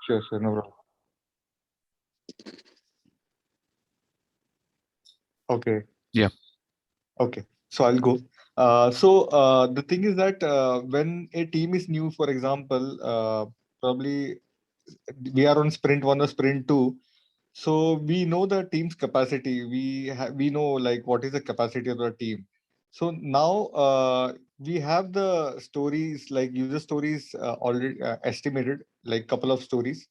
Sure, no problem. Okay, Yeah. okay. So I'll go. The thing is that when a team is new, for example, probably we are on sprint one or sprint two. So we know the team's capacity. We know like what is the capacity of the team. So now we have the stories like user stories already estimated, like couple of stories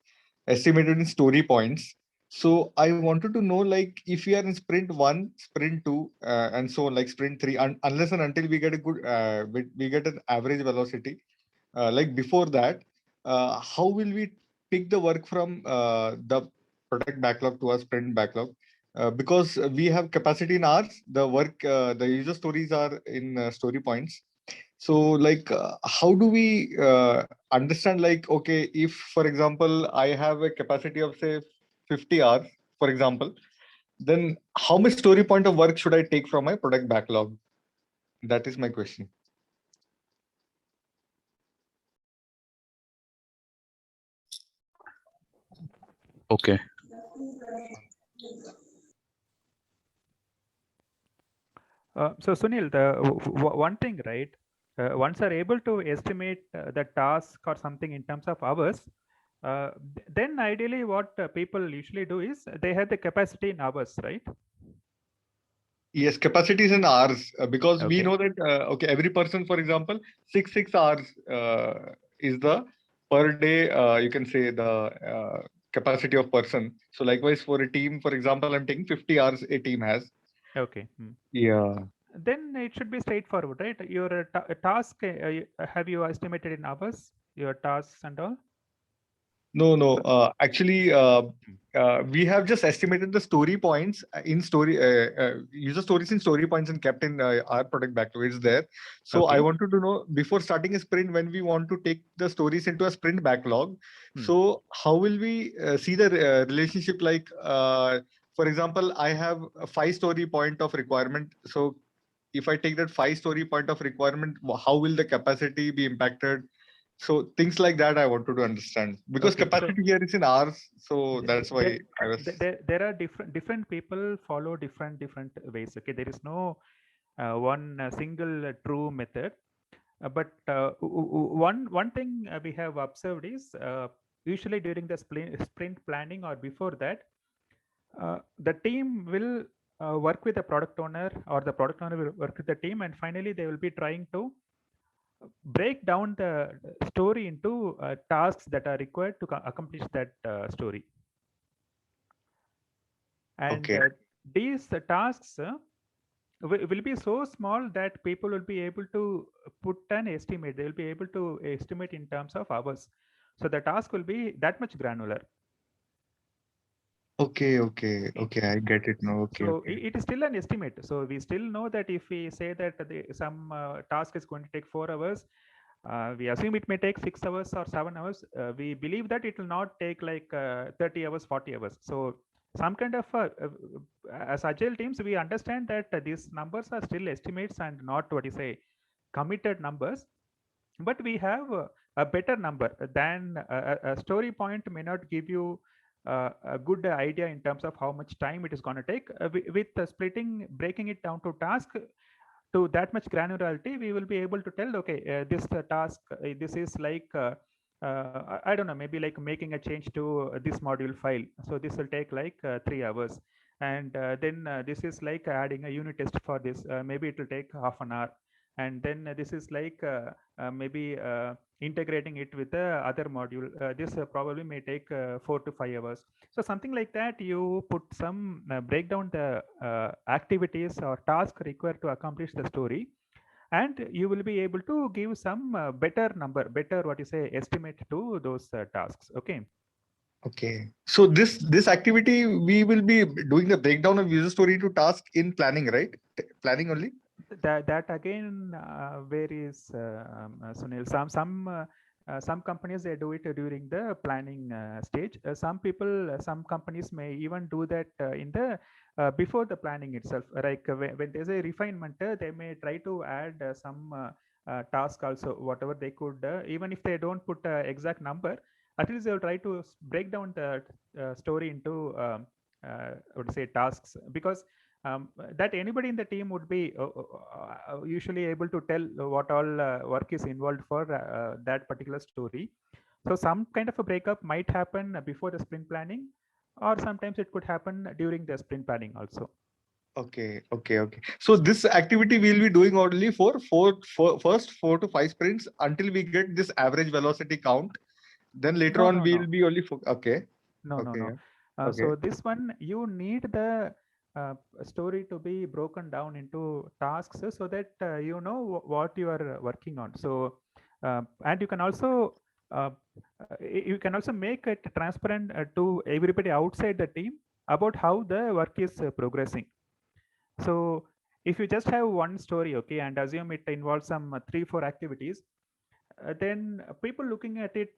estimated in story points. So I wanted to know like if we are in sprint one, sprint two, and so on, like sprint three, unless and until we get a good we get an average velocity. Like before that, how will we pick the work from the product backlog to our sprint backlog? Because we have capacity in ours, the work, the user stories are in story points. So, like, how do we understand? Like, okay, if for example I have a capacity of say 50 hours, for example, then how much story point of work should I take from my product backlog? That is my question. Okay. So Sunil, the one thing, right? Once are able to estimate the task or something in terms of hours, then ideally what people usually do is they have the capacity in hours, right? Yes, capacity is in hours because we Okay. know that okay, every person, for example, 6 hours is the per day. You can say the capacity of person. So likewise for a team, for example, I'm taking 50 hours a team has. Okay. Yeah. Then it should be straightforward, right? Your task, have you estimated in hours, your tasks and all? No. Actually, we have just estimated the story points in story user stories in story points and kept in our product backlog. It's there. So I Okay. wanted to know before starting a sprint when we want to take the stories into a sprint backlog. So how will we see the relationship? Like, for example, I have a 5 story point of requirement. So if I take that 5 story point of requirement, how will the capacity be impacted? So things like that I wanted to understand because Okay. So capacity here is in hours, so that's there, why I was. there are different people follow different ways. Okay, there is no one single true method. One thing we have observed is usually during the sprint planning or before that, the team will work with the product owner or the product owner will work with the team, and finally they will be trying to break down the story into tasks that are required to accomplish that story. And Okay, these tasks will be so small that people will be able to put an estimate. They will be able to estimate in terms of hours. So the task will be that much granular. okay. I get it now. So Okay. it is still an estimate. So we still know that if we say that some task is going to take 4 hours, we assume it may take 6 hours or 7 hours. We believe that it will not take like 30 hours, 40 hours. So some kind of as agile teams, we understand that these numbers are still estimates and not what you say committed numbers, but we have a better number than a story point may not give you a good idea in terms of how much time it is going to take. With splitting, breaking it down to task to that much granularity, we will be able to tell, okay, this task, this is like I don't know, maybe like making a change to this module file. So this will take like 3 hours. And then this is like adding a unit test for this. Maybe it will take half an hour. And then this is like maybe integrating it with the other module. This probably may take 4 to 5 hours. So something like that, you put some break down the activities or task required to accomplish the story, and you will be able to give some better number, better what you say estimate to those tasks. Okay. Okay. So this activity we will be doing the breakdown of user story to task in planning, right? Planning only. That again varies, Sunil. Some companies they do it during the planning stage. Some people, some companies may even do that in the before the planning itself. Like when there's a refinement, they may try to add some task also, whatever they could. Even if they don't put exact number, at least they'll try to break down the story into I would say tasks, because that anybody in the team would be usually able to tell what all work is involved for that particular story. So some kind of a breakup might happen before the sprint planning, or sometimes it could happen during the sprint planning also. Okay, okay, okay. So this activity we'll be doing only for first 4 to 5 sprints until we get this average velocity count. Then later No, on no, no. we'll be only okay. No, no, Okay, no. yeah. Okay. So this one, you need the story to be broken down into tasks so that you know what you are working on. So, and uh, you can also make it transparent to everybody outside the team about how the work is progressing. So if you just have one story, okay, and assume it involves some 3-4 activities, then people looking at it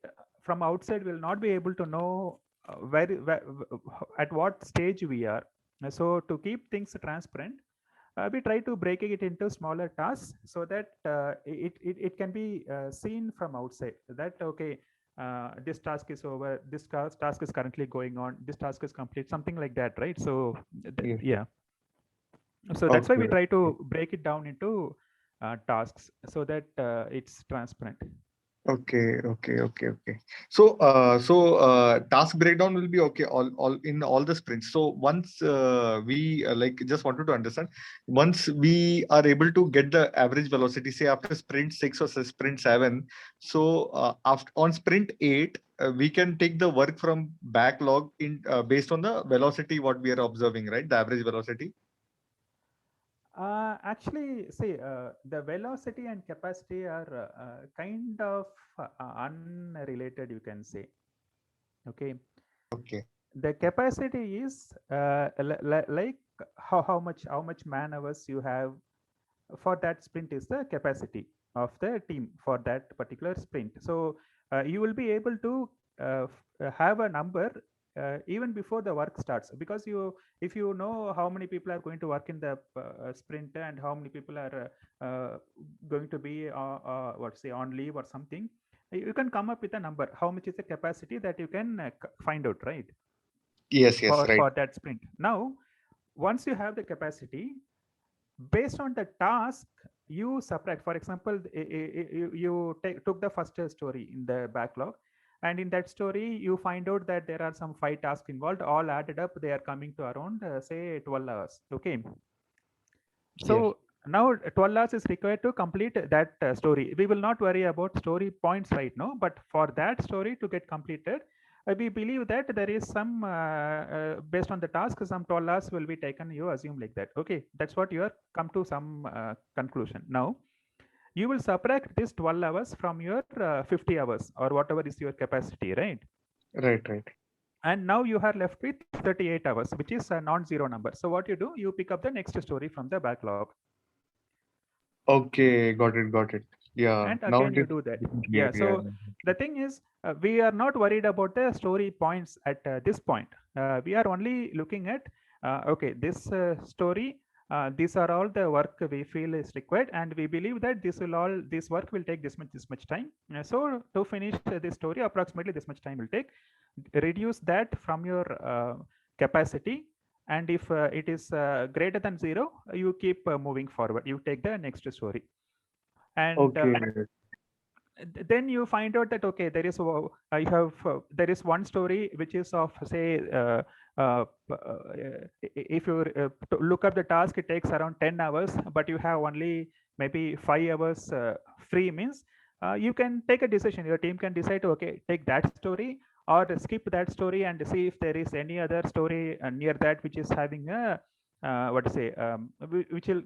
from outside will not be able to know where at what stage we are. So to keep things transparent, we try to breaking it into smaller tasks so that it can be seen from outside that okay, this task is over, this task is currently going on, this task is complete, something like that, right? So Yes. yeah, so that's why we Okay. try to break it down into tasks so that it's transparent. Okay, okay, okay, okay. So, task breakdown will be okay all in all the sprints. So once we like just wanted to understand, once we are able to get the average velocity, say after sprint 6 or sprint 7, so after on sprint 8, we can take the work from backlog in based on the velocity what we are observing, right? The average velocity. Actually, see, the velocity and capacity are kind of unrelated, you can say. Okay, Okay. the capacity is like how much man hours you have for that sprint is the capacity of the team for that particular sprint. So you will be able to have a number even before the work starts, because you, if you know how many people are going to work in the sprint and how many people are going to be what say on leave or something, you can come up with a number how much is the capacity that you can find out, right, Yes, yes, for right. that sprint. Now once you have the capacity, based on the task, you subtract. For example, took the first story in the backlog, and in that story you find out that there are some 5 tasks involved, all added up they are coming to around say 12 hours. Okay, Yes. so now 12 hours is required to complete that story. We will not worry about story points right now, but for that story to get completed, we believe that there is some based on the task, some 12 hours will be taken, you assume like that. Okay, that's what you are come to some conclusion. Now you will subtract this 12 hours from your 50 hours or whatever is your capacity, right? Right, right. And now you are left with 38 hours, which is a non-zero number. So what you do, you pick up the next story from the backlog. Okay, got it, got it. Yeah, And now again it you is do that. clear. Yeah, Yeah. so the thing is we are not worried about the story points at this point. We are only looking at okay, this story, these are all the work we feel is required, and we believe that this work will take this much time. So to finish this story, approximately this much time will take. Reduce that from your capacity, and if it is greater than 0, you keep moving forward, you take the next story. And Okay. then you find out that okay, there is you have there is one story which is of say if you to look up the task, it takes around 10 hours, but you have only maybe 5 hours free, means you can take a decision. Your team can decide to okay, take that story or skip that story and see if there is any other story near that which is having a what to say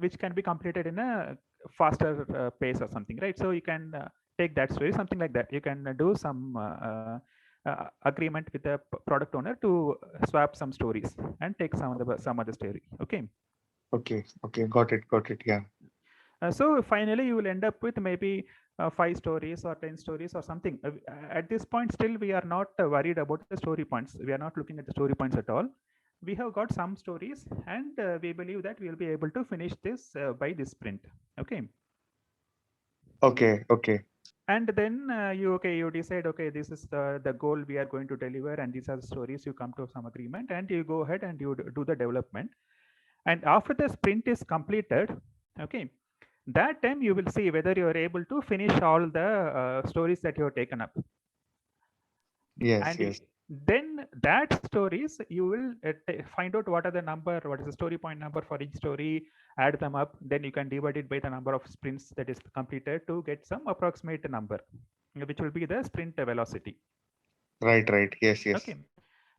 which can be completed in a faster pace or something, right? So you can take that story, something like that. You can do some agreement with the product owner to swap some stories and take some other story. Okay. Okay. Okay. Got it. Got it. Yeah. So finally you will end up with maybe 5 stories or 10 stories or something. At this point still we are not worried about the story points. We are not looking at the story points at all. We have got some stories, and we believe that we will be able to finish this by this sprint. Okay. Okay. Okay. And then you decide, okay, this is the goal we are going to deliver, and these are the stories. You come to some agreement, and you go ahead and you do the development. And after the sprint is completed, okay, that time you will see whether you are able to finish all the stories that you have taken up. Yes, And yes. then that stories you will find out what are the number, what is the story point number for each story, add them up, then you can divide it by the number of sprints that is completed to get some approximate number, which will be the sprint velocity. Right, right. Yes, yes. Okay.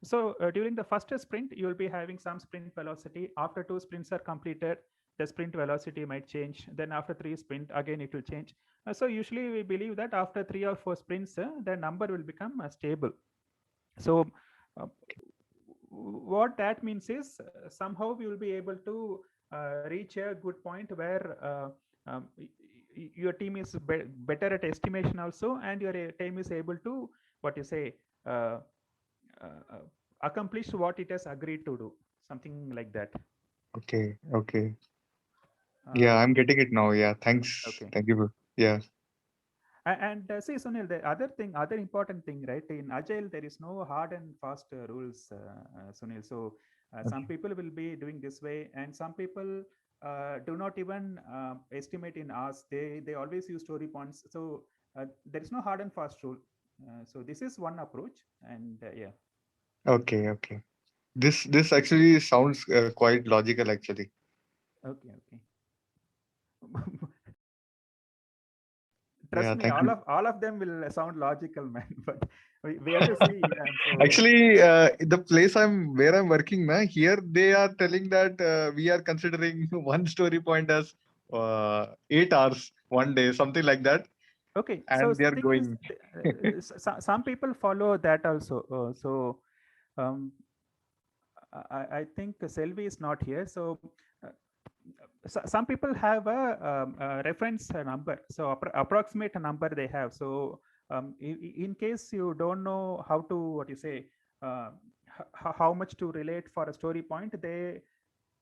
So during the first sprint, you will be having some sprint velocity. After 2 sprints are completed, the sprint velocity might change. Then after 3 sprint, again it will change. So usually we believe that after 3 or 4 sprints, the number will become stable. So what that means is somehow we will be able to reach a good point where your team is better at estimation also, and your team is able to, what you say, uh, accomplish what it has agreed to do, something like that. Okay, okay. Yeah, I'm getting it now. Yeah, thanks. Okay. Thank you. Yeah. And see, Sunil, the other important thing, right? In Agile, there is no hard and fast rules, Sunil. So some people will be doing this way, and some people do not even estimate in hours. They always use story points. So there is no hard and fast rule. So this is one approach, and yeah. Okay, okay. This actually sounds quite logical, actually. Okay, okay. Yeah, Trust me, thank you. all of them will sound logical, man. But we have to see. And so Actually, the place where I'm working now, here they are telling that we are considering one story point as 8 hours one day, something like that, okay, so and they are thing is, going. some people follow that also. Um, I think Selvi is not here. So some people have a reference number, so approximate number they have. So in case you don't know how to, what you say, how much to relate for a story point, they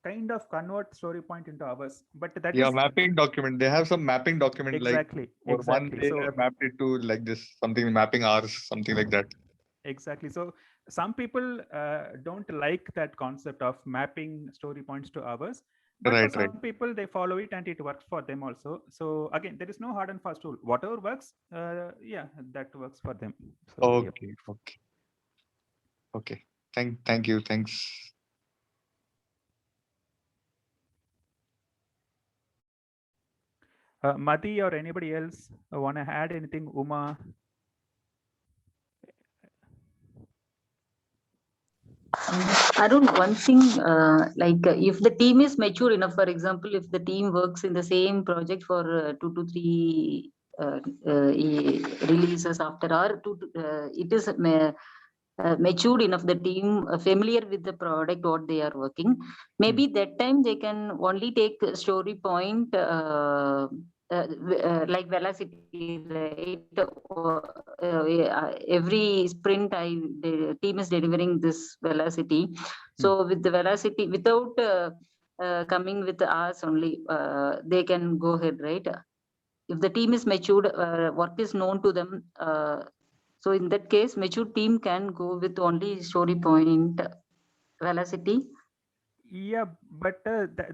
kind of convert story point into hours. But that Yeah, is mapping document. They have some mapping document like exactly for one exactly. day So I mapped it to like this, something mapping hours, something like that. exactly. So some people don't like that concept of mapping story points to hours, but for Right, right. some people they follow it and it works for them also. So again, there is no hard and fast rule. Whatever works, yeah, that works for them. So yeah. Okay, okay, okay. Thank you. Thanks. Madi or anybody else want to add anything? Uma? Arun, one thing, if the team is mature enough, for example, if the team works in the same project for 2 to 3 releases after, or it is matured enough, the team familiar with the product, what they are working, maybe that time they can only take story point like velocity, right? Every sprint, the team is delivering this velocity. So with the velocity, without coming with hours only, they can go ahead, right? If the team is matured, work is known to them. So in that case, mature team can go with only story point velocity. Yeah, but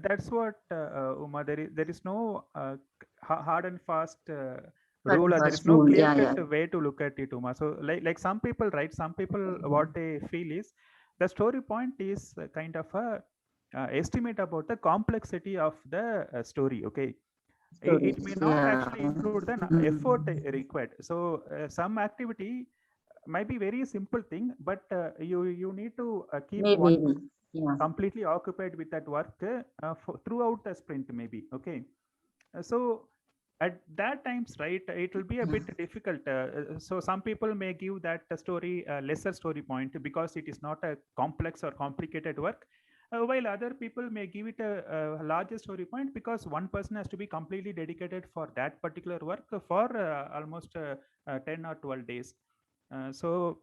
that's what Uma. There is no hard and fast rule, or there is no Rule, clear yeah, yeah. cut way to look at it, Uma. So like some people, right? Some people, what they feel is the story point is kind of a estimate about the complexity of the story. Okay, it may not actually include the effort required. So some activity might be very simple thing, but you need to keep one Maybe, yeah. completely occupied with that work throughout the sprint, maybe. Okay, so at that times, right, it will be a bit difficult. So some people may give that story a lesser story point because it is not a complex or complicated work, while other people may give it a larger story point because one person has to be completely dedicated for that particular work for almost 10 or 12 days. So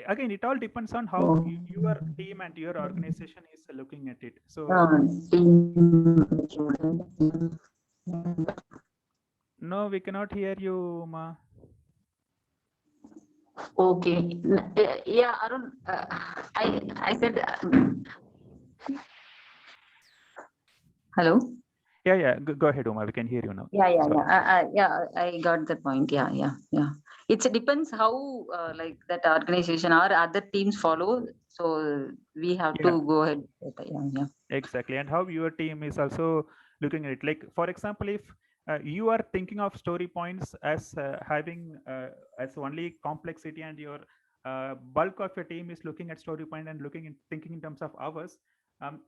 again, it all depends on how your team and your organization is looking at it. So No, we cannot hear you, Ma. Okay. Yeah, Arun, I said, hello? Yeah. Go ahead, Uma. We can hear you now. Yeah. Sorry. I got the point. Yeah. It depends how like that organization or other teams follow. So we have Yeah. to go ahead. Yeah. Exactly, and how your team is also looking at it. Like, for example, if you are thinking of story points as having as only complexity, and your bulk of your team is looking at story point and thinking in terms of hours,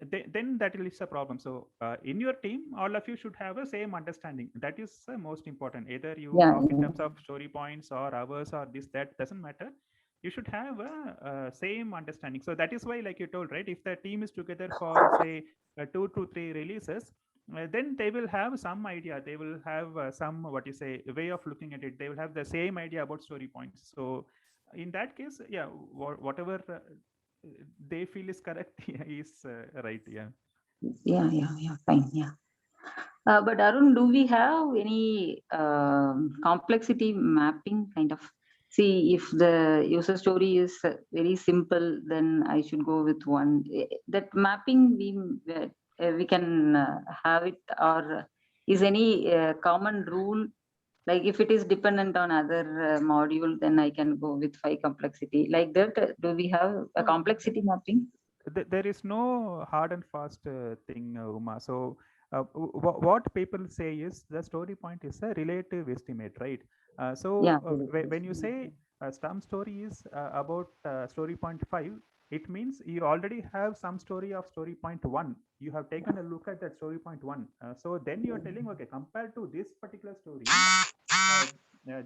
then that is a problem. So in your team, all of you should have a same understanding. That is most important. Either you Yeah. talk in terms of story points or hours or this, that doesn't matter. You should have a same understanding. So that is why, like you told, right, if the team is together for say 2 to 3 releases, then they will have some idea, they will have some, what you say, way of looking at it, they will have the same idea about story points. So in that case, yeah, whatever they feel is correct is right. Yeah. Fine. Yeah. But Arun, do we have any complexity mapping kind of? See, if the user story is very simple, then I should go with one. That mapping we can have it, or is any common rule? Like if it is dependent on other module, then I can go with 5 complexity. Like that, do we have a No, complexity mapping? there is no hard and fast thing, Uma. So what people say is the story point is a relative estimate, right? Yeah. When you say some story is about story point 5, it means you already have some story of story point 1. You have taken a look at that story point 1. So then you are telling, okay, compared to this particular story,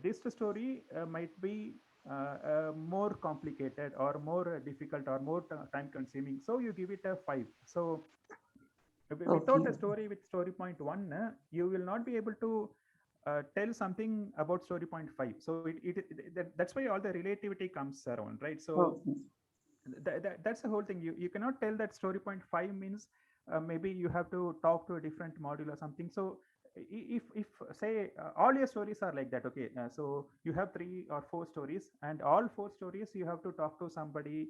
this story might be more complicated or more difficult or more time consuming, so you give it a 5. So without Okay. a story with story point 1, you will not be able to tell something about story point 5. So that's why all the relativity comes around, right? So Okay. that's the whole thing. You cannot tell that story point 5 means maybe you have to talk to a different module or something. So if say all your stories are like that, okay, so you have 3 or 4 stories, and all 4 stories you have to talk to somebody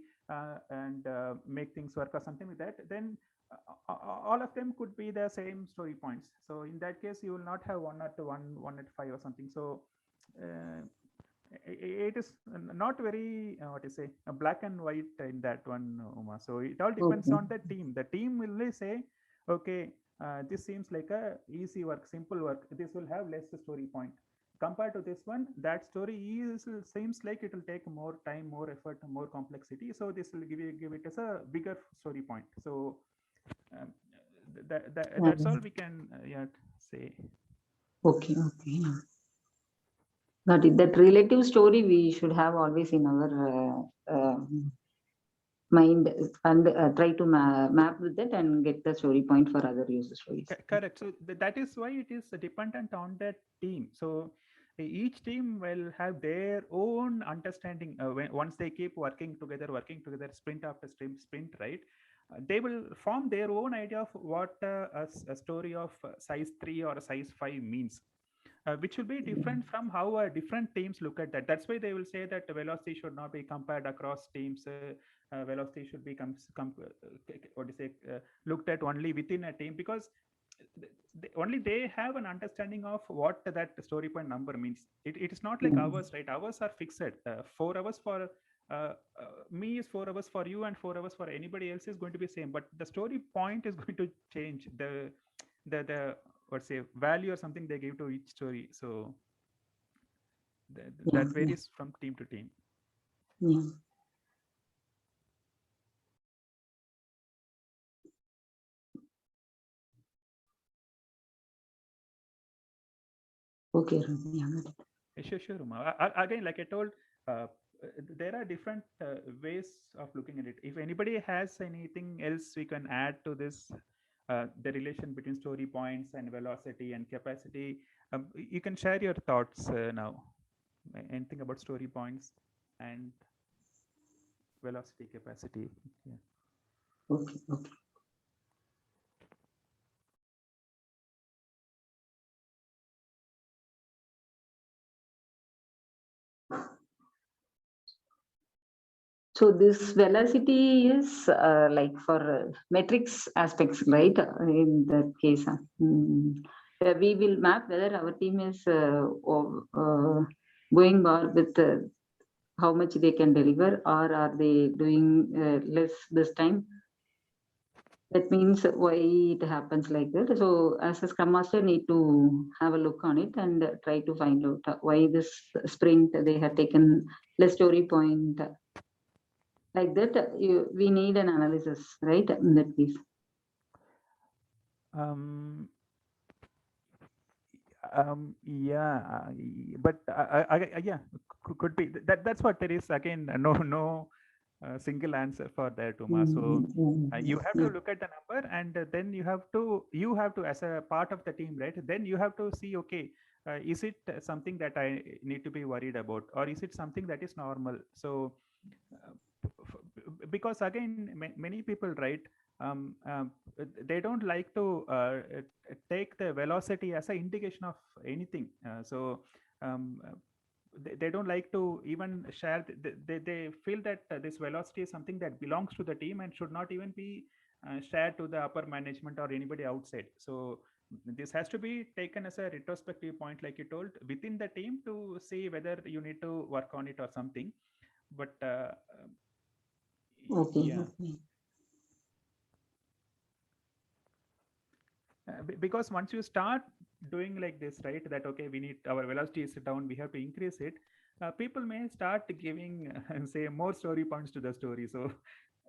and make things work or something like that, then all of them could be the same story points. So in that case, you will not have one at 5 or something. So uh, it is not very what you say, black and white in that one, Uma. So it all depends Okay. on the team. The team will say, okay, this seems like a easy work, simple work, this will have less story point compared to this one. That story seems like it will take more time, more effort, more complexity, so this will give it as a bigger story point. So um, Yeah. that's all we can say. Okay. Yeah. Got it. That relative story we should have always in our mind, and try to map with that and get the story point for other user stories. Correct. So that is why it is dependent on that team. So each team will have their own understanding once they keep working together, sprint after sprint, right? They will form their own idea of what a story of size 3 or size 5 means, which will be different from how different teams look at that. That's why they will say that velocity should not be compared across teams. Velocity should be what do you say, looked at only within a team, because only they have an understanding of what that story point number means. It is not like hours, right? Hours are fixed. 4 hours for me is 4 hours for you, and 4 hours for anybody else is going to be same, but the story point is going to change. The what's say value or something they give to each story. So that varies from team to team. Yeah. Okay. Yeah. Sure, Uma. Again, like I told, uh, there are different ways of looking at it. If anybody has anything else we can add to this, the relation between story points and velocity and capacity, you can share your thoughts now. Anything about story points and velocity, capacity? Yeah. Okay. So this velocity is like for metrics aspects, right? In that case, we will map whether our team is going well with how much they can deliver, or are they doing less this time. That means why it happens like that. So as a Scrum Master, need to have a look on it and try to find out why this sprint they have taken less story point. Like that, we need an analysis, right? In that case. Yeah, but yeah, could be that's what there is again. No single answer for that, Uma. So you have to look at the number, and then you have to as a part of the team, right? Then you have to see, okay, is it something that I need to be worried about, or is it something that is normal? So because again, many people, right? They don't like to take the velocity as an indication of anything. They don't like to even share. They feel that this velocity is something that belongs to the team and should not even be shared to the upper management or anybody outside. So this has to be taken as a retrospective point, like you told, within the team to see whether you need to work on it or something. But okay. Yeah. Because once you start doing like this, right, that okay, we need our velocity is down, we have to increase it, people may start giving say more story points to the story. So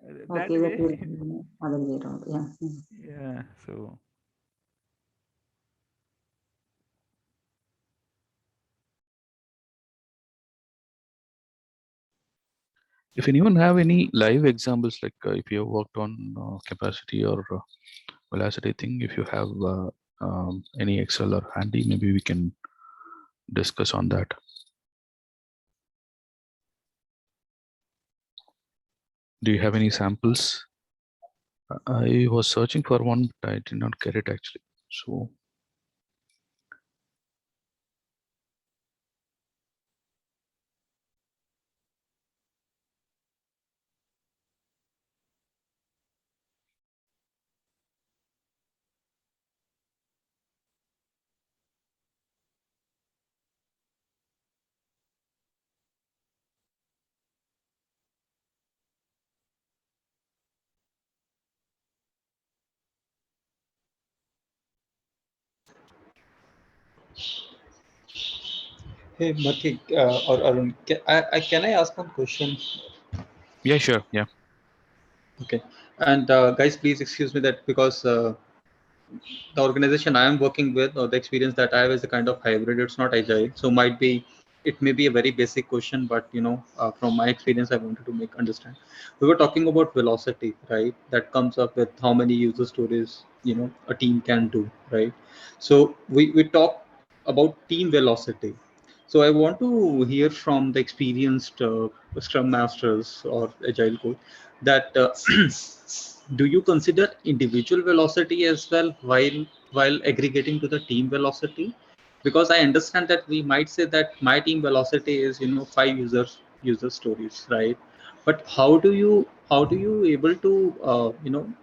that Okay, way, that will be other way around. Yeah. yeah. So If anyone have any live examples, like if you have worked on capacity or velocity thing, if you have any Excel or handy, maybe we can discuss on that. Do you have any samples? I was searching for one, but I did not get it actually. So Hey, Marky, or Arun, can I ask one question? yeah, sure, yeah. Okay, and guys, please excuse me that because the organization I am working with, or the experience that I have is a kind of hybrid. It's not agile, so it may be a very basic question, but from my experience, I wanted to make understand. We were talking about velocity, right? That comes up with how many user stories a team can do, right? So we talk about team velocity. So I want to hear from the experienced Scrum Masters or Agile coach that do you consider individual velocity as well while aggregating to the team velocity? Because I understand that we might say that my team velocity is 5 user stories, right? But how do you able to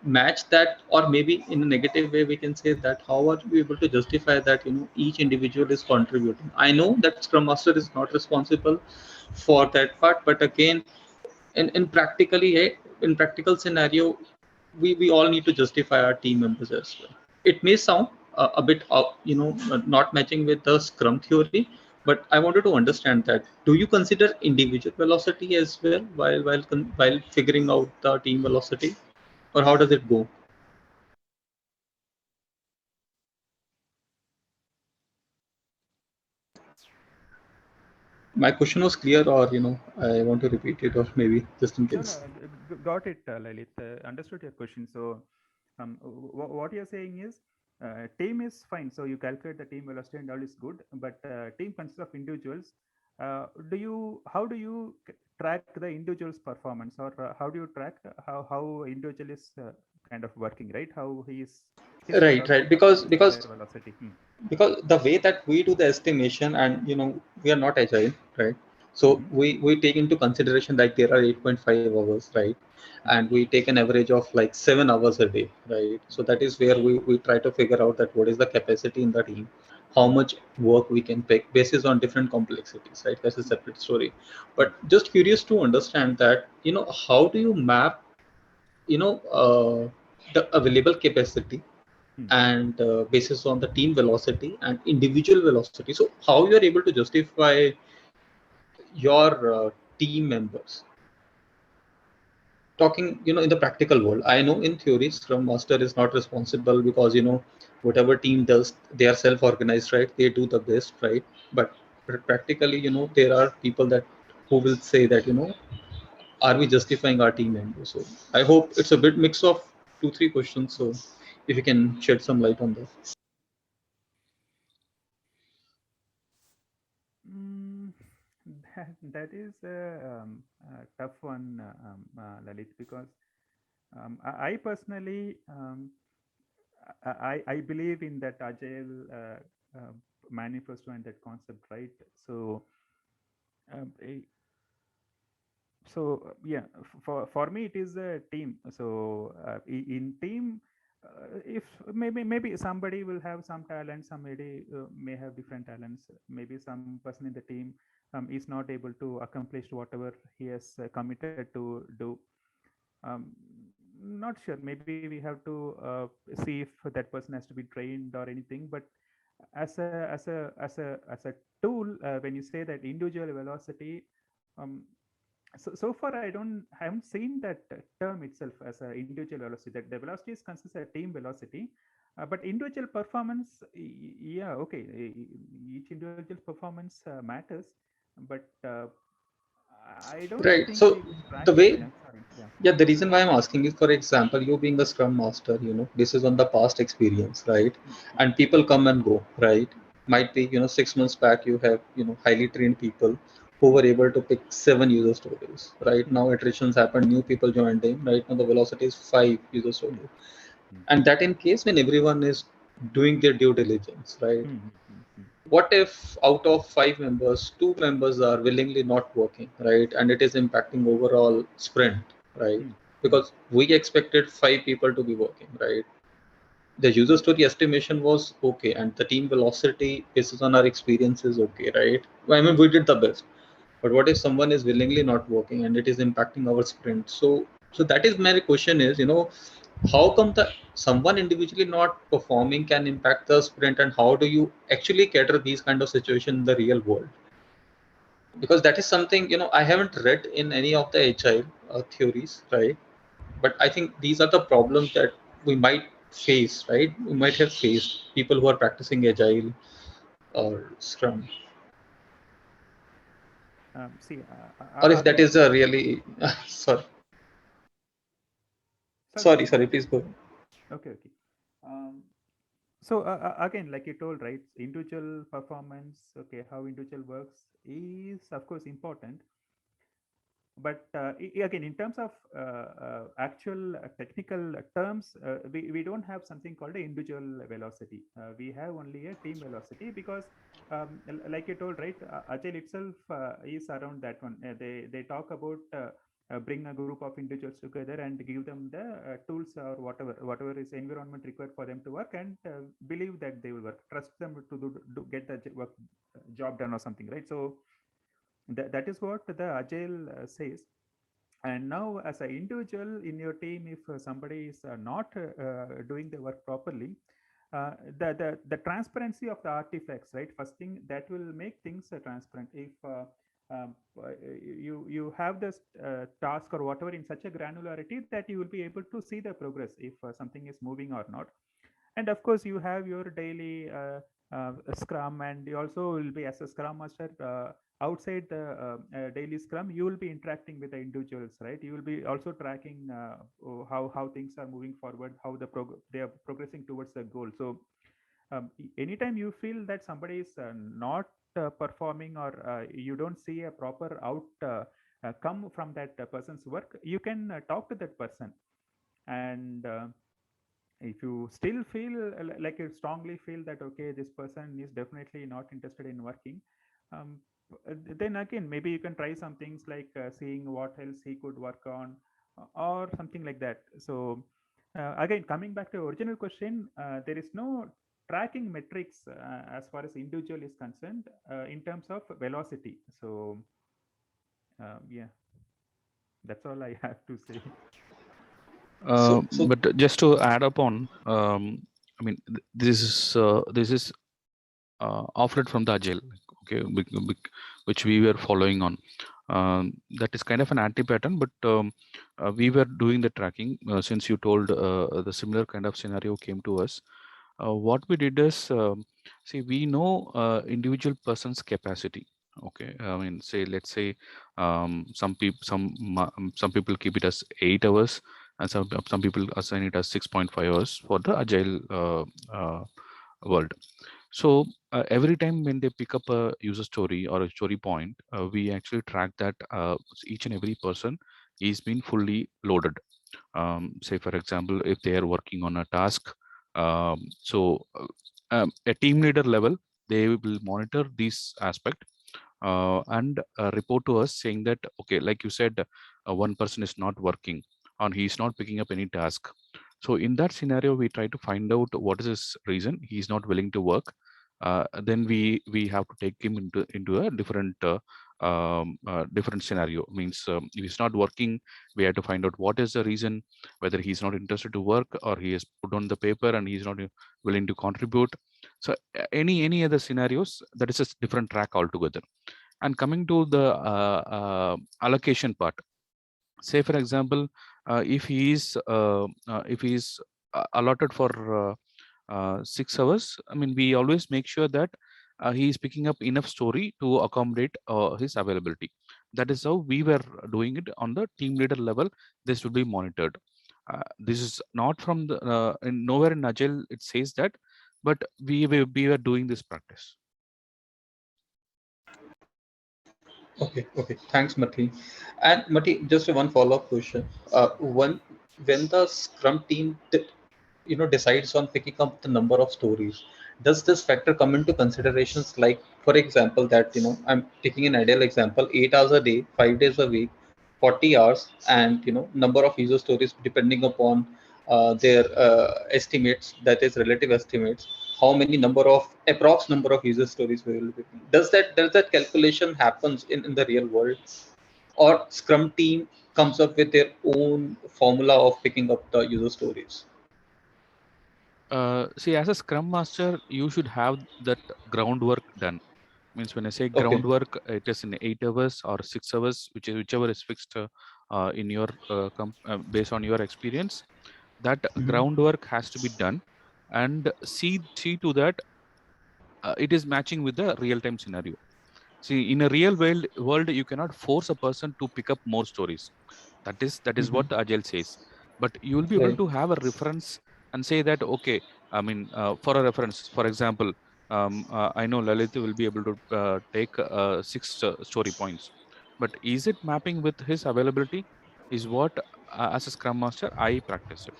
match that, or maybe in a negative way we can say that how are you able to justify that each individual is contributing? I know that Scrum Master is not responsible for that part, but again, in practical scenario, we all need to justify our team members as well. It may sound a bit not matching with the Scrum theory, but I wanted to understand that. Do you consider individual velocity as well while figuring out the team velocity, or how does it go? My question was clear, or I want to repeat it, or maybe just in case. No, got it, Lalit. Understood your question. So what you're saying is team is fine. So you calculate the team velocity and all is good, but team consists of individuals. How do you track the individual's performance, or how do you track how individual is kind of working, right? How his Right, velocity because their velocity. because the way that we do the estimation, and we are not agile, right? So we take into consideration that there are 8.5 hours, right? And we take an average of like 7 hours a day, right? So that is where we try to figure out that what is the capacity in the team, how much work we can pick basis on different complexities, right? That's a separate story. But just curious to understand that, how do you map, the available capacity and basis on the team velocity and individual velocity. So how you are able to justify your team members talking, in the practical world? I know in theory Scrum Master is not responsible because, whatever team does, they are self-organized, right? They do the best, right? But practically, there are people that who will say that, are we justifying our team members? So I hope it's a bit mix of 2-3 questions. So if you can shed some light on that. That is a tough one, Lalit, because I personally I believe in that agile manifesto and that concept, right? So um, eh, yeah, for me it is a team. So in team, if maybe somebody will have some talent, somebody may have different talents. Maybe some person in the team is not able to accomplish whatever he has committed to do. um, Not sure, maybe we have to see if that person has to be trained or anything. But as a tool, when you say that individual velocity, um, so far I haven't seen that term itself as a individual velocity. That the velocity is considered a team velocity, but individual performance, yeah, okay, each individual performance matters, but I don't Right. think So we the track it. way, Yeah, sorry. Yeah. yeah, the reason why I'm asking is, for example, you being a Scrum Master, this is on the past experience, right? And people come and go, right? Might be, 6 months back, you have, highly trained people who were able to pick 7 user stories, right? Now attritions happen, new people joined in, right? Now the velocity is 5 user stories. And that in case when everyone is doing their due diligence, right? What if out of 5 members, 2 members are willingly not working, right? And it is impacting overall sprint, right? Because we expected 5 people to be working, right? The user story estimation was okay, and the team velocity based on our experience is okay, right? I mean, we did the best. But what if someone is willingly not working and it is impacting our sprint? So that is my question is, how come the someone individually not performing can impact the sprint, and how do you actually cater these kind of situation in the real world? Because that is something, I haven't read in any of the agile theories, right? But I think these are the problems that we might face, right? We might have faced people who are practicing agile or scrum, See, or if that again, is a really sorry, sorry, sorry, please go ahead. okay. Um, so again, like you told, right, individual performance, okay, how individual works is of course important. But again, in terms of actual technical terms, we don't have something called a individual velocity. We have only a team velocity because, like you told, right, Agile itself is around that one. They talk about bring a group of individuals together and give them the tools or whatever is environment required for them to work, and believe that they will work. Trust them to get the work job done or something, right? So that is what the Agile says. And now as an individual in your team, if somebody is not doing the work properly, the transparency of the artifacts, right, first thing that will make things transparent. If um, you have this task or whatever in such a granularity that you will be able to see the progress if something is moving or not. And of course you have your daily scrum, and you also will be, as a scrum master, outside the daily scrum, you will be interacting with the individuals, right? You will be also tracking how things are moving forward, how they are progressing towards the goal. So anytime you feel that somebody is not performing, or you don't see a proper come from that person's work, you can talk to that person. And if you still feel like you strongly feel that okay, this person is definitely not interested in working, Then again, maybe you can try some things like seeing what else he could work on, or something like that. So again, coming back to original question, there is no tracking metrics as far as individual is concerned in terms of velocity. So yeah, that's all I have to say. So But just to add up on, I mean, this is offered from the agile, okay, which we were following on. That is kind of an anti-pattern, but we were doing the tracking since you told the similar kind of scenario came to us. What we did is, see, we know individual person's capacity. Okay, I mean, say, let's say some people keep it as 8 hours, and some people assign it as 6.5 hours for the agile world. So every time when they pick up a user story or a story point, we actually track that each and every person is being fully loaded. Say, for example, if they are working on a task, a team leader level, they will monitor this aspect and report to us saying that, okay, like you said, one person is not working and he's not picking up any task. So in that scenario, we try to find out what is his reason he's not willing to work. Then we have to take him into a different scenario. Means if he's not working, we have to find out what is the reason, whether he's not interested to work or he has put on the paper and he's not willing to contribute. So any other scenarios, that is a different track altogether. And coming to the allocation part, say for example, if he is allotted for 6 hours, I mean, we always make sure that he is picking up enough story to accommodate his availability. That is how we were doing it on the team leader level. This will be monitored. This is not from the nowhere in Agile it says that, but we were doing this practice. Okay. Thanks, Mati. And Mati, just one follow-up question. When the Scrum team decides on picking up the number of stories, does this factor come into considerations? Like, for example, that I'm taking an ideal example: 8 hours a day, 5 days a week, 40 hours, and number of user stories depending upon their estimates, that is relative estimates. How many approx number of user stories we will be. Does that calculation happens in the real world, or Scrum team comes up with their own formula of picking up the user stories? See, as a Scrum Master, you should have that groundwork done. Means when I say Okay. groundwork, it is in 8 hours or 6 hours, whichever is fixed in your based on your experience. That groundwork has to be done, and see to that it is matching with the real-time scenario. See, in a real world, you cannot force a person to pick up more stories. That is what Agile says. But you will be able Right. to have a reference and say that, okay, I mean, for a reference, for example, I know Lalit will be able to take 6 story points. But is it mapping with his availability? Is what, as a Scrum Master, I practice it.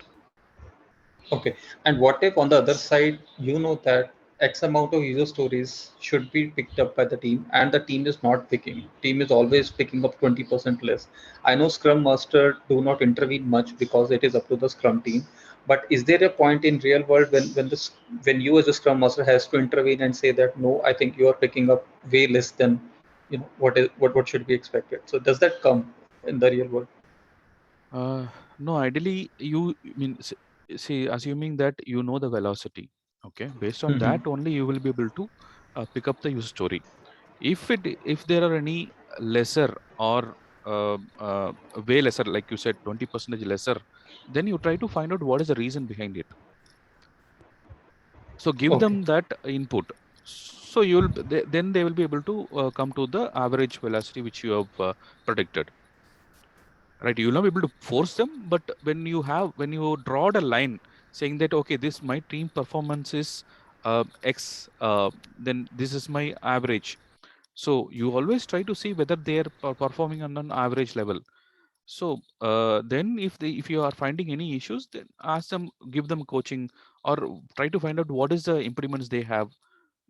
Okay. And what if on the other side, that X amount of user stories should be picked up by the team and the team is not picking. Team is always picking up 20% less. I know Scrum Master do not intervene much because it is up to the Scrum team. But is there a point in real world when you as a Scrum Master has to intervene and say that no, I think you are picking up way less than what should be expected? So does that come in the real world? No, ideally, see, assuming that you know the velocity, okay, based on that only you will be able to pick up the user story. If there are any lesser or way lesser, like you said, 20% lesser, then you try to find out what is the reason behind it. So give them that input. So then they will be able to come to the average velocity which you have predicted. Right, you will not be able to force them, but when you draw a line saying that, okay, this my team performance is X, then this is my average. So you always try to see whether they are performing on an average level. So then if you are finding any issues, then ask them, give them coaching, or try to find out what is the impediments they have,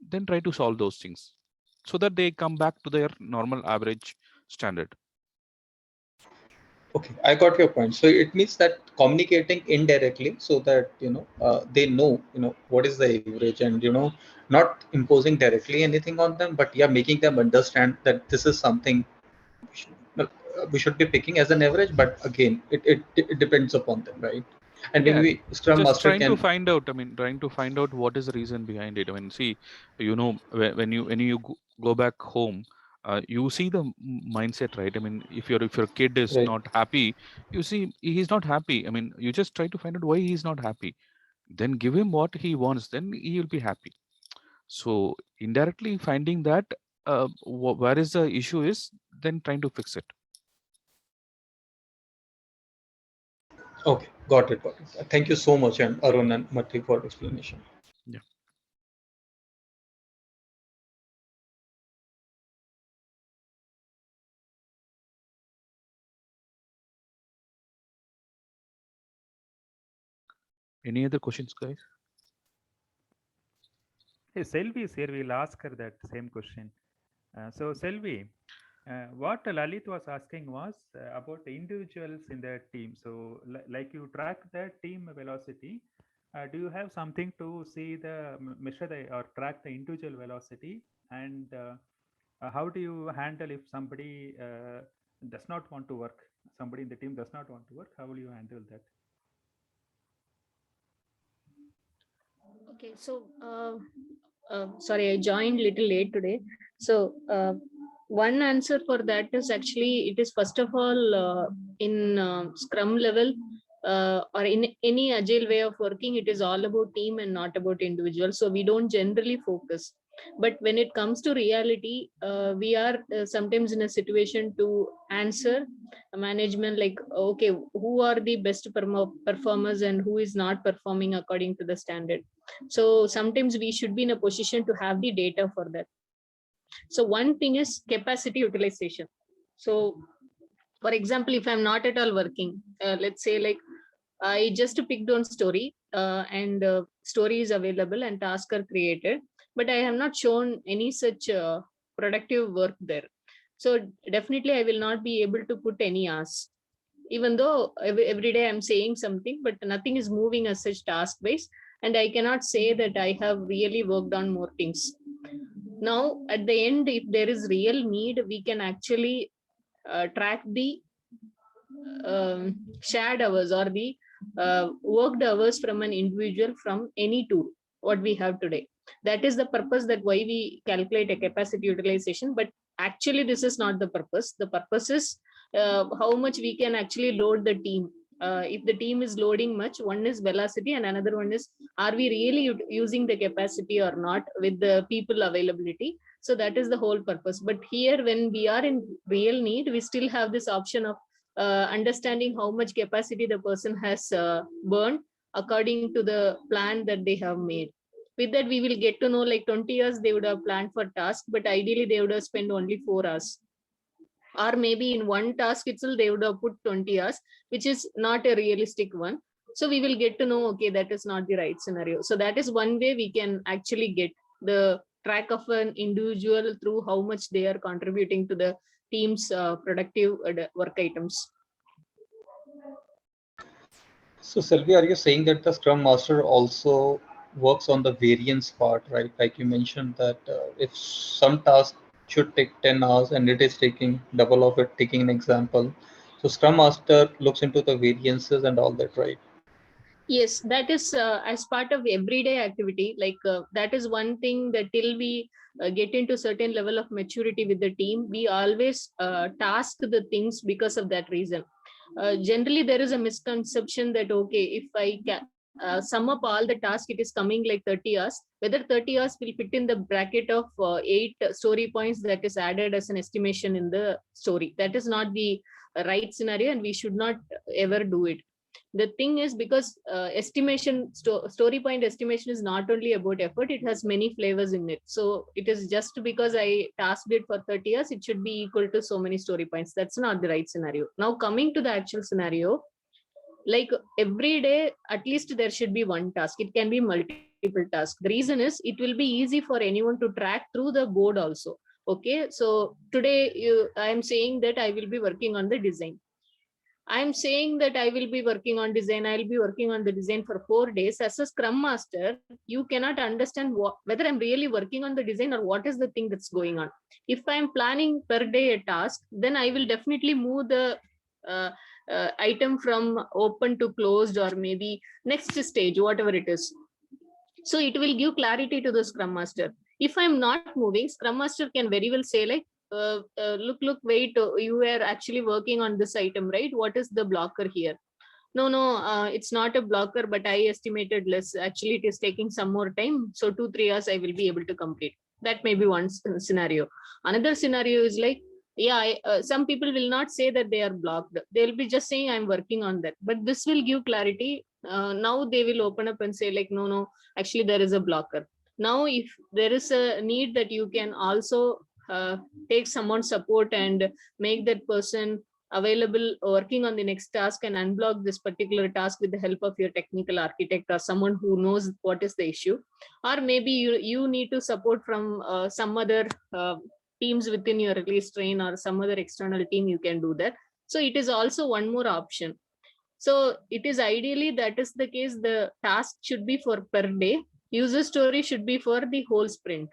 then try to solve those things. so that they come back to their normal average standard. Okay, I got your point. So it means that communicating indirectly so that, they know, what is the average, and, not imposing directly anything on them, but yeah, making them understand that this is something we should be picking as an average, but again, it depends upon them, right? And Yeah, maybe Scrum just Master trying to can, find out. I mean, trying to find out what is the reason behind it. I mean, see, when you go back home, you see the mindset, right? I mean, if your kid is right. not happy, you see he's not happy. I mean, you just try to find out why he's not happy. Then give him what he wants. Then he will be happy. So indirectly finding that where is the issue is, then trying to fix it. Okay, got it. Thank you so much, and Arun and Mati, for explanation. Yeah. Any other questions, guys? Hey, Selvi is here. We'll ask her that same question. So, Selvi, what Lalit was asking was about the individuals in the team. So, like you track the team velocity, do you have something to see the measure the or track the individual velocity? And how do you handle if somebody does not want to work? Somebody in the team does not want to work. How will you handle that? Okay, so sorry, I joined little late today. So one answer for that is actually it is first of all in Scrum level or in any agile way of working, it is all about team and not about individual. So we don't generally focus. But when it comes to reality, we are sometimes in a situation to answer management like, okay, who are the best performers and who is not performing according to the standard. So sometimes we should be in a position to have the data for that. So one thing is capacity utilization. So for example, if I'm not at all working, let's say like I just picked on story and story is available and tasks are created, but I have not shown any such productive work there. So definitely I will not be able to put any hours. Even though every day I'm saying something, but nothing is moving as such task based. And I cannot say that I have really worked on more things. Now, at the end, if there is real need, we can actually track the shared hours or the worked hours from an individual from any tool, what we have today. That is the purpose that why we calculate a capacity utilization. But actually, this is not the purpose. The purpose is how much we can actually load the team. If the team is loading much, one is velocity and another one is, are we really using the capacity or not with the people availability? So that is the whole purpose. But here, when we are in real need, we still have this option of understanding how much capacity the person has burned according to the plan that they have made. With that, we will get to know like 20 hours they would have planned for task, but ideally they would have spent only 4 hours. Or maybe in one task itself, they would have put 20 hours, which is not a realistic one. So we will get to know, okay, that is not the right scenario. So that is one way we can actually get the track of an individual through how much they are contributing to the team's productive work items. So, Selvi, are you saying that the Scrum Master also works on the variance part, right? Like you mentioned that if some task should take 10 hours and it is taking double of it, taking an example. So, Scrum Master looks into the variances and all that, right? Yes, that is as part of everyday activity. Like that is one thing that till we get into certain level of maturity with the team, we always task the things because of that reason. Generally, there is a misconception that, okay, if I sum up all the tasks, it is coming like 30 hours. Whether 30 hours will fit in the bracket of 8 story points that is added as an estimation in the story. That is not the right scenario, and we should not ever do it. The thing is, because estimation story point estimation is not only about effort, it has many flavors in it. So it is just because I tasked it for 30 years, it should be equal to so many story points. That's not the right scenario. Now coming to the actual scenario, like every day at least there should be one task. It can be multiple tasks. The reason is it will be easy for anyone to track through the board also. Okay, so today I am saying that I will be working on the design. I'm saying that I will be working on design. I'll be working on the design for 4 days. As a Scrum Master, you cannot understand whether I'm really working on the design or what is the thing that's going on. If I'm planning per day a task, then I will definitely move the item from open to closed, or maybe next stage, whatever it is. So it will give clarity to the Scrum Master. If I'm not moving, Scrum Master can very well say like, look, wait, you were actually working on this item, right? What is the blocker here? No, it's not a blocker, but I estimated less. Actually, it is taking some more time. So 2-3 hours, I will be able to complete. That may be one scenario. Another scenario is like, yeah, some people will not say that they are blocked. They'll be just saying I'm working on that. But this will give clarity. Now they will open up and say like, no, actually there is a blocker. Now, if there is a need that you can also take someone's support and make that person available working on the next task and unblock this particular task with the help of your technical architect or someone who knows what is the issue, or maybe you need to support from some other teams within your release train or some other external team, you can do that. So it is also one more option. So it is ideally that is the case, the task should be for per day, user story should be for the whole sprint.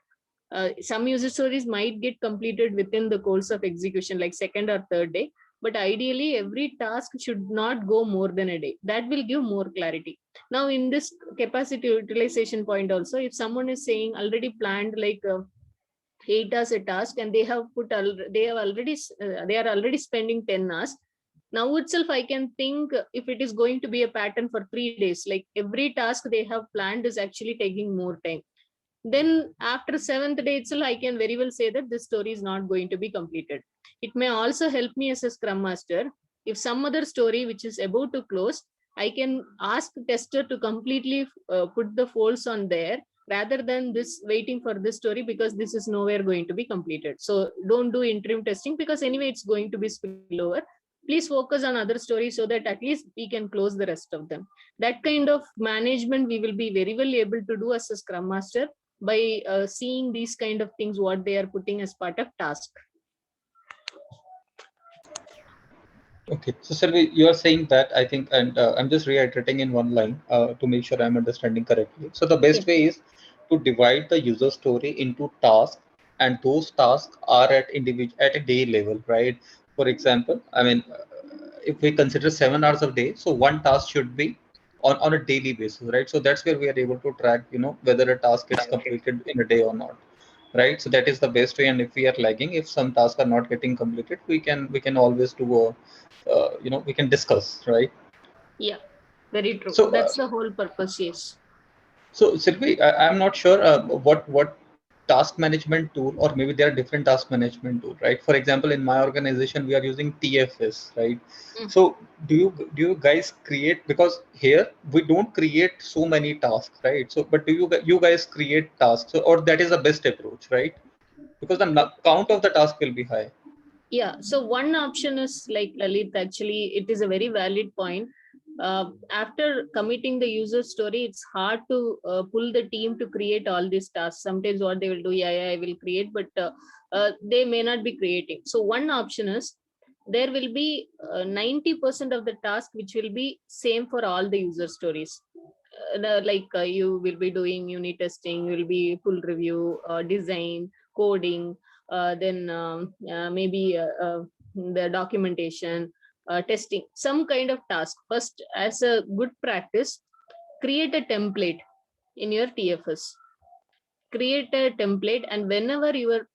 Some user stories might get completed within the course of execution, like second or third day, but ideally every task should not go more than a day. That will give more clarity. Now in this capacity utilization point also, if someone is saying already planned like 8 hours a task and they have they are already spending 10 hours. Now itself I can think if it is going to be a pattern for 3 days, like every task they have planned is actually taking more time, then after 7th day itself, I can very well say that this story is not going to be completed. It may also help me as a Scrum Master. If some other story which is about to close, I can ask the tester to completely put the folds on there rather than this waiting for this story, because this is nowhere going to be completed. So don't do interim testing because anyway it's going to be spillover. Please focus on other stories so that at least we can close the rest of them. That kind of management we will be very well able to do as a Scrum Master by seeing these kind of things, what they are putting as part of task. Okay, so Selvi, you are saying that, I think, and I'm just reiterating in one line to make sure I'm understanding correctly. So the best way is to divide the user story into tasks, and those tasks are at a day level, right? For example, I mean, if we consider 7 hours of day, so one task should be on a daily basis, right? So that's where we are able to track, whether a task gets completed in a day or not, right? So that is the best way. And if we are lagging, if some tasks are not getting completed, we can always do we can discuss, right? Yeah, very true. So that's the whole purpose. Yes. So Silvi, I'm not sure what task management tool, or maybe there are different task management tool, right? For example, in my organization, we are using TFS, right? So do you guys create, because here we don't create so many tasks, right? So but do you guys create tasks, so, or that is the best approach, right? Because the count of the task will be high. Yeah, so one option is like Lalit, actually it is a very valid point. After committing the user story, it's hard to pull the team to create all these tasks. Sometimes what they will do, I will create, but they may not be creating. So one option is there will be 90% of the task which will be same for all the user stories. You will be doing unit testing, will be full review, design, coding, then maybe the documentation, testing, some kind of task. First, as a good practice, create a template in your TFS. Create a template, and whenever your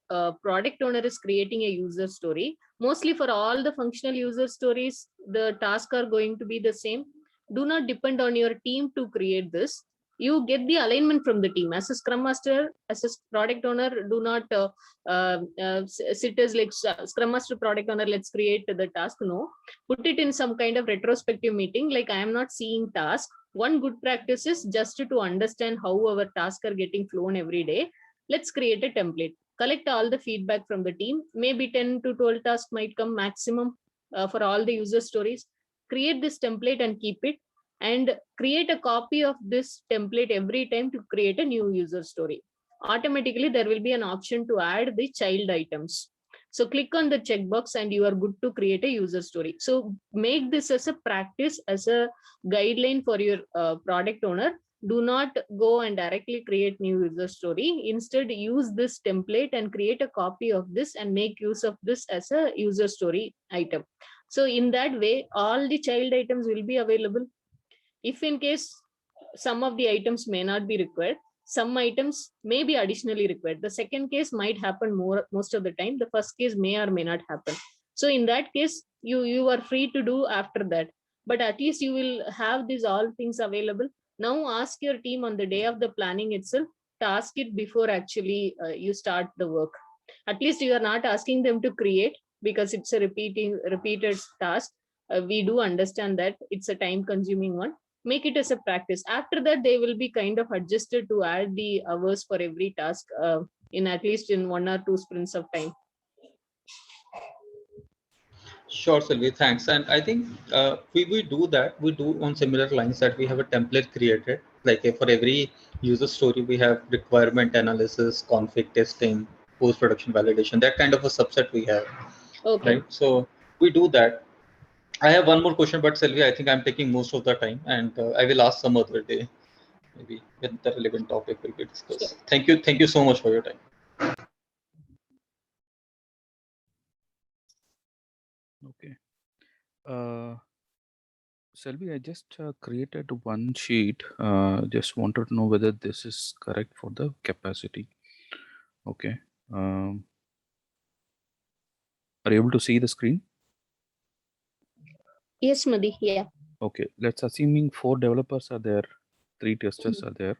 product owner is creating a user story, mostly for all the functional user stories, the tasks are going to be the same. Do not depend on your team to create this. You get the alignment from the team. As a Scrum Master, as a product owner, do not sit as like Scrum Master, product owner, let's create the task. No, put it in some kind of retrospective meeting, like I am not seeing task. One good practice is just to understand how our tasks are getting flown every day. Let's create a template. Collect all the feedback from the team. Maybe 10 to 12 tasks might come maximum for all the user stories. Create this template and keep it, and create a copy of this template every time to create a new user story. automatically there will be an option to add the child items. So click on the checkbox and you are good to create a user story. So make this as a practice, as a guideline for your product owner. Do not go and directly create new user story. Instead, use this template and create a copy of this and make use of this as a user story item. So in that way, all the child items will be available. If in case some of the items may not be required, some items may be additionally required. The second case might happen most of the time. The first case may or may not happen. So in that case, you are free to do after that. But at least you will have these all things available. Now ask your team on the day of the planning itself to ask it before actually you start the work. At least you are not asking them to create, because it's a repeated task. We do understand that it's a time consuming one. Make it as a practice. After that, they will be kind of adjusted to add the hours for every task in at least in 1 or 2 sprints of time. Sure, Sylvie, thanks. And I think we do that. We do on similar lines that we have a template created. Like for every user story, we have requirement analysis, config testing, post-production validation, that kind of a subset we have. Okay. Right. So we do that. I have one more question, but Sylvie, I think I'm taking most of the time, and I will ask some other day, maybe when the relevant topic will be discussed. Sure. Thank you. Thank you so much for your time. Okay. Selvi, I just created one sheet. Just wanted to know whether this is correct for the capacity. Okay. Are you able to see the screen? Yes, Madhi. Yeah. Okay. Let's assuming 4 developers are there, 3 testers are there,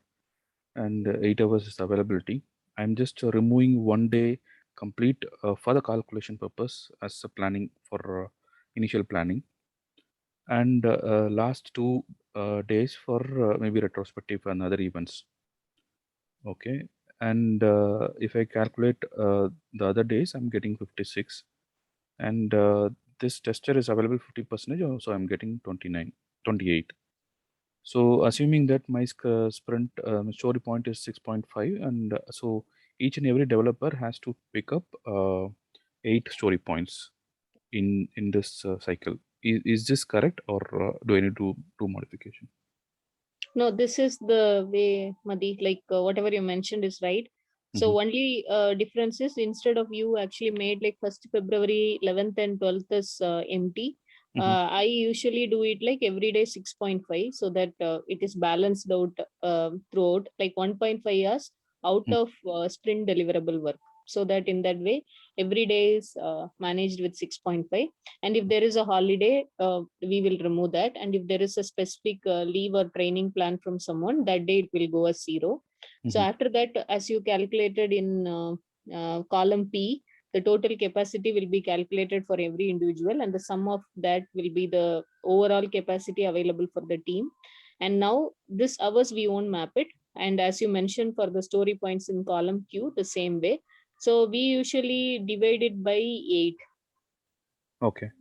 and 8 hours is availability. I'm just removing 1 day complete for the calculation purpose as a planning for initial planning, and last 2 days for maybe retrospective and other events. Okay, and if I calculate the other days, I'm getting 56, and this tester is available 50%, so I'm getting 28. So assuming that my sprint story point is 6.5, and so each and every developer has to pick up 8 story points in this cycle. Is this correct, or do I need to do modification? No, this is the way, Madhi, like whatever you mentioned is right. So only difference is, instead of you actually made like 1st February, 11th and 12th is empty. I usually do it like every day 6.5, so that it is balanced out throughout, like 1.5 hours out of sprint deliverable work. So that in that way, every day is managed with 6.5. And if there is a holiday, we will remove that. And if there is a specific leave or training plan from someone, that day it will go as 0. So after that, as you calculated in column P, the total capacity will be calculated for every individual, and the sum of that will be the overall capacity available for the team. And now this hours we won't map it. And as you mentioned, for the story points in column Q, the same way. So we usually divide it by 8. Okay.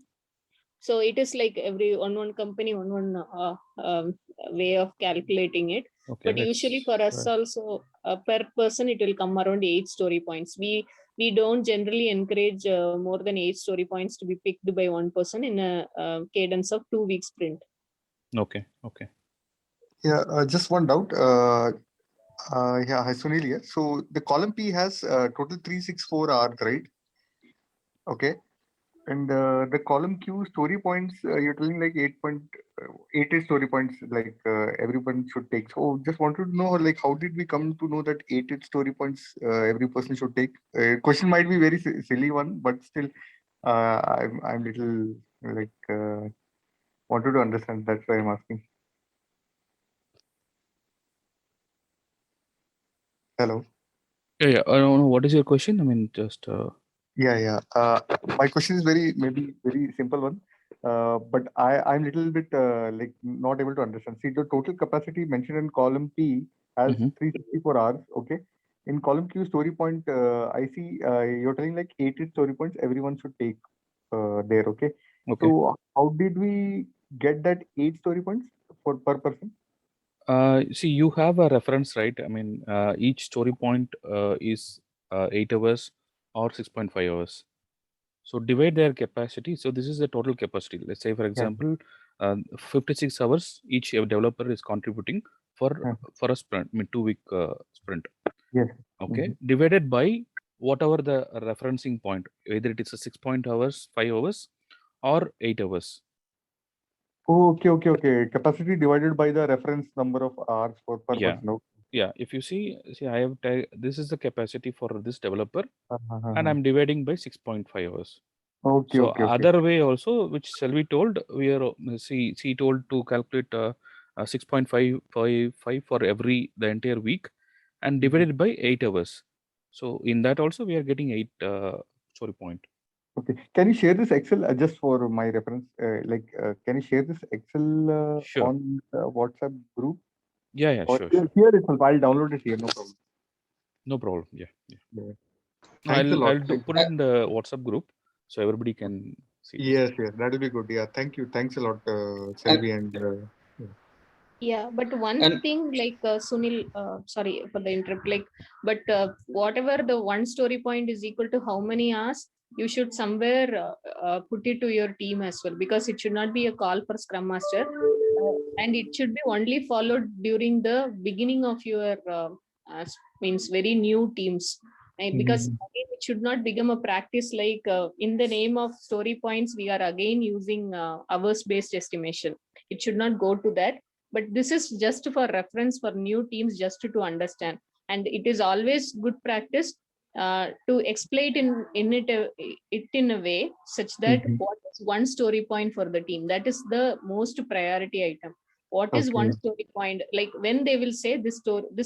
So it is like every one company, one way of calculating it. Okay, but usually for us also, per person, it will come around 8 story points. We don't generally encourage more than 8 story points to be picked by one person in a cadence of 2 week sprint. Okay. Yeah, just one doubt. Yeah, hi Sunil here. So the column P has total 364 hours, right? Okay. And the column Q story points, you're telling like 8 story points, like everyone should take. So just wanted to know, like, how did we come to know that 8 story points every person should take? Question might be very silly one, but still, I'm little like wanted to understand. That's why I'm asking. Hello. Yeah. I don't know. What is your question? I mean, just. Yeah. My question is maybe very simple one, but I'm little bit like not able to understand. See, the total capacity mentioned in column P has 364 hours. Okay. In column Q story point, I see you're telling like 8 story points everyone should take there. Okay. Okay. So how did we get that 8 story points per person? See, you have a reference, right? I mean, each story point is 8 hours or 6.5 hours. So divide their capacity. So this is the total capacity. Let's say, for example, 56 hours each developer is contributing for a sprint, 2-week sprint. Yes. Okay, divided by whatever the referencing point, either it is a 6 hours, 5 hours, or 8 hours. Oh, okay. Capacity divided by the reference number of hours per Yeah. person. Yeah, if you see, I have this is the capacity for this developer, Okay. and I'm dividing by 6.5 hours. Okay. So other way also, which Selvi told, we are she told to calculate 6.555 for the entire week, and divided by 8 hours. So in that also we are getting 8 story point. Okay. Can you share this Excel just for my reference? Can you share this Excel Sure. on WhatsApp group? Yeah, Or sure. here itself. I'll download it here. No problem. No problem. Yeah. Thanks a lot. I'll put it in the WhatsApp group so everybody can see. Yes, that will be good. Yeah, thank you. Thanks a lot, Selvi and. Yeah, but one And- thing like Sunil, sorry for the interrupt, like, but whatever the one story point is equal to how many hours, you should somewhere put it to your team as well, because it should not be a call for Scrum Master, and it should be only followed during the beginning of your means very new teams. Right? Because again, it should not become a practice like in the name of story points, we are again using hours based estimation. It should not go to that, but this is just for reference for new teams, just to understand. And it is always good practice to explain it in a way such that what is one story point for the team, that is the most priority item. What is one story point? Like when they will say this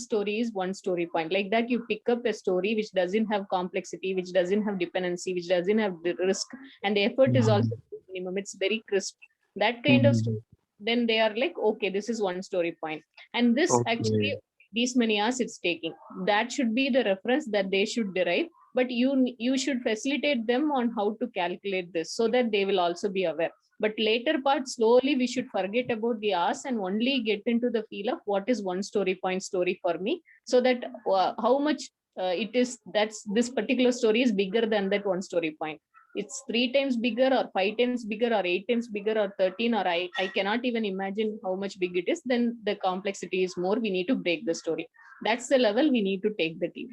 story is one story point, like that you pick up a story which doesn't have complexity, which doesn't have dependency, which doesn't have the risk, and the effort is also minimum. It's very crisp. That kind of story, then they are like, okay, this is one story point, and this actually these many hours it's taking. That should be the reference that they should derive, but you should facilitate them on how to calculate this so that they will also be aware. But later part, slowly we should forget about the hours and only get into the feel of what is one story point story for me, so that how much it is, that's this particular story is bigger than that one story point. It's 3 times bigger or 5 times bigger or 8 times bigger or 13, or I cannot even imagine how much big it is, then the complexity is more. We need to break the story. That's the level we need to take the team.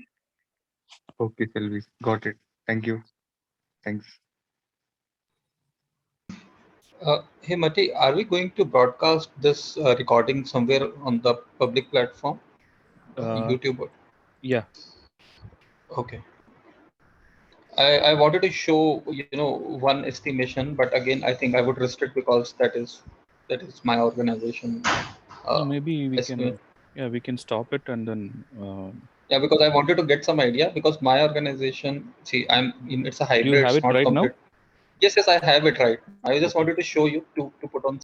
Okay, Selvi, got it. Thank you. Thanks. Hey Mati, are we going to broadcast this recording somewhere on the public platform, YouTube? Yeah. Okay. I wanted to show one estimation, but again I think I would restrict because that is my organization. No, maybe we estimate. we can stop it and then. Yeah, because I wanted to get some idea, because my organization, see, it's a hybrid. Do you have it's it not right complete. now? Yes, I have it right. I just wanted to show you to put on